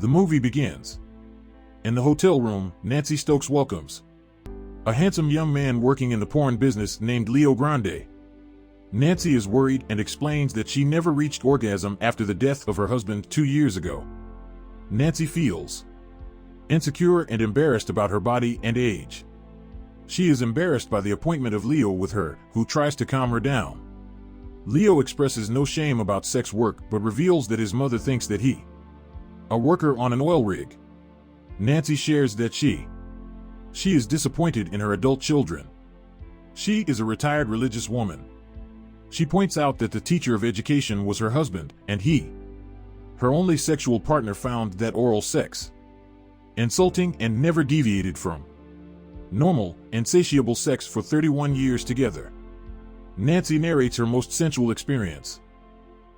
The movie begins. In the hotel room, Nancy Stokes welcomes a handsome young man working in the porn business named Leo Grande. Nancy is worried and explains that she never reached orgasm after the death of her husband 2 years ago. Nancy feels insecure and embarrassed about her body and age. She is embarrassed by the appointment of Leo with her, who tries to calm her down. Leo expresses no shame about sex work but reveals that his mother thinks that he, a worker on an oil rig. Nancy shares that she is disappointed in her adult children. She is a retired religious woman. She points out that the teacher of education was her husband, and he, her only sexual partner, found that oral sex insulting and never deviated from normal, insatiable sex for 31 years together. Nancy narrates her most sensual experience.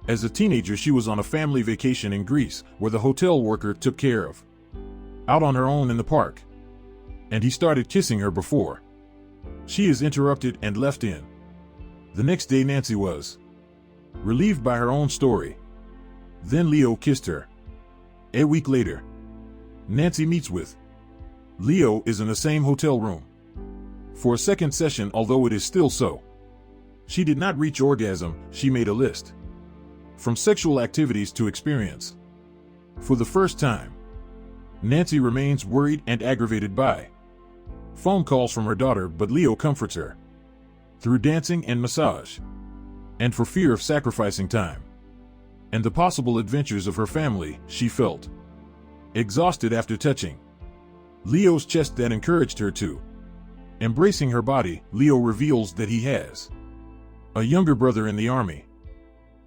As a teenager, she was on a family vacation in Greece, where the hotel worker took care of out on her own in the park, and he started kissing her before she is interrupted and left in. The next day, Nancy was relieved by her own story. Then Leo kissed her. A week later, Nancy meets with Leo is in the same hotel room for a second session, although it is still so. She did not reach orgasm. She made a list from sexual activities to experience. For the first time, Nancy remains worried and aggravated by phone calls from her daughter, but Leo comforts her through dancing and massage, and for fear of sacrificing time and the possible adventures of her family, she felt exhausted after touching Leo's chest that encouraged her to. Embracing her body, Leo reveals that he has a younger brother in the army.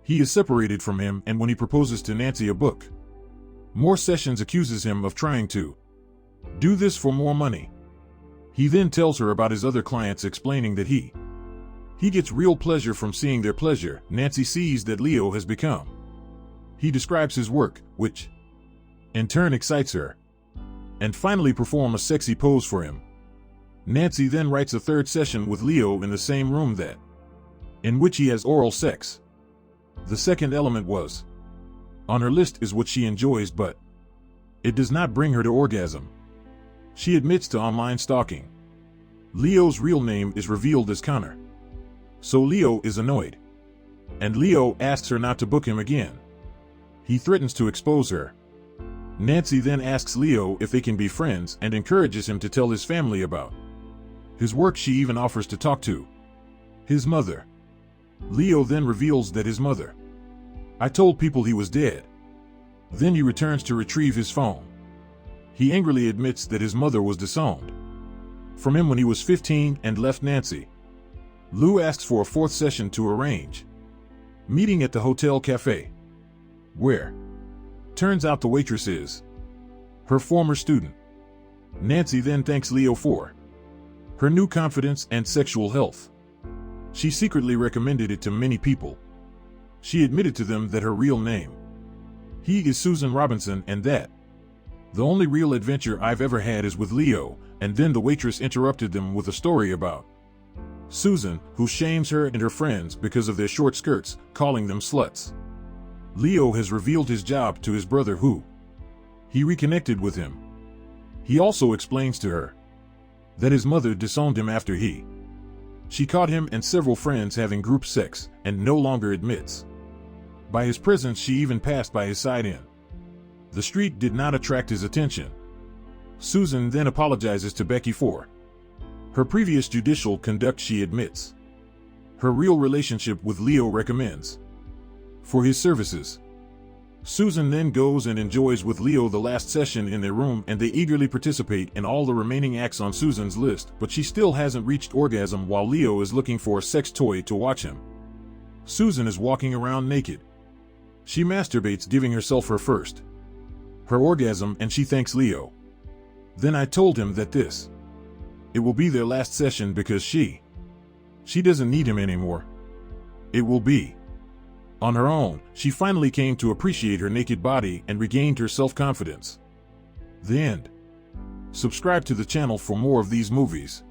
He is separated from him, and when he proposes to Nancy a book, more sessions, accuses him of trying to do this for more money. He then tells her about his other clients, explaining that he gets real pleasure from seeing their pleasure. Nancy sees that Leo has become. He describes his work, which in turn excites her, and finally perform a sexy pose for him. Nancy then writes a third session with Leo in the same room in which he has oral sex. The second element was on her list is what she enjoys, but it does not bring her to orgasm. She admits to online stalking. Leo's real name is revealed as Connor. So Leo is annoyed, and Leo asks her not to book him again. He threatens to expose her. Nancy then asks Leo if they can be friends and encourages him to tell his family about his work. She even offers to talk to his mother. Leo then reveals that his mother, I told people he was dead. Then he returns to retrieve his phone. He angrily admits that his mother was disowned from him when he was 15 and left Nancy. Lou asks for a fourth session to arrange meeting at the hotel cafe, where turns out the waitress is her former student. Nancy then thanks Leo for her new confidence and sexual health. She secretly recommended it to many people. She admitted to them that her real name is Susan Robinson, and that the only real adventure I've ever had is with Leo. And then the waitress interrupted them with a story about Susan, who shames her and her friends because of their short skirts, calling them sluts. Leo has revealed his job to his brother, who he reconnected with him. He also explains to her that his mother disowned him after she caught him and several friends having group sex, and no longer admits. By his presence, she even passed by his side in the street did not attract his attention. Susan then apologizes to Becky for her previous judicial conduct. She admits her real relationship with Leo, recommends for his services. Susan then goes and enjoys with Leo the last session in their room, and they eagerly participate in all the remaining acts on Susan's list, but she still hasn't reached orgasm while Leo is looking for a sex toy to watch him. Susan is walking around naked. She masturbates, giving herself her orgasm, and she thanks Leo. Then I told him that it will be their last session because she doesn't need him anymore. It will be on her own. She finally came to appreciate her naked body and regained her self-confidence. The end. Subscribe to the channel for more of these movies.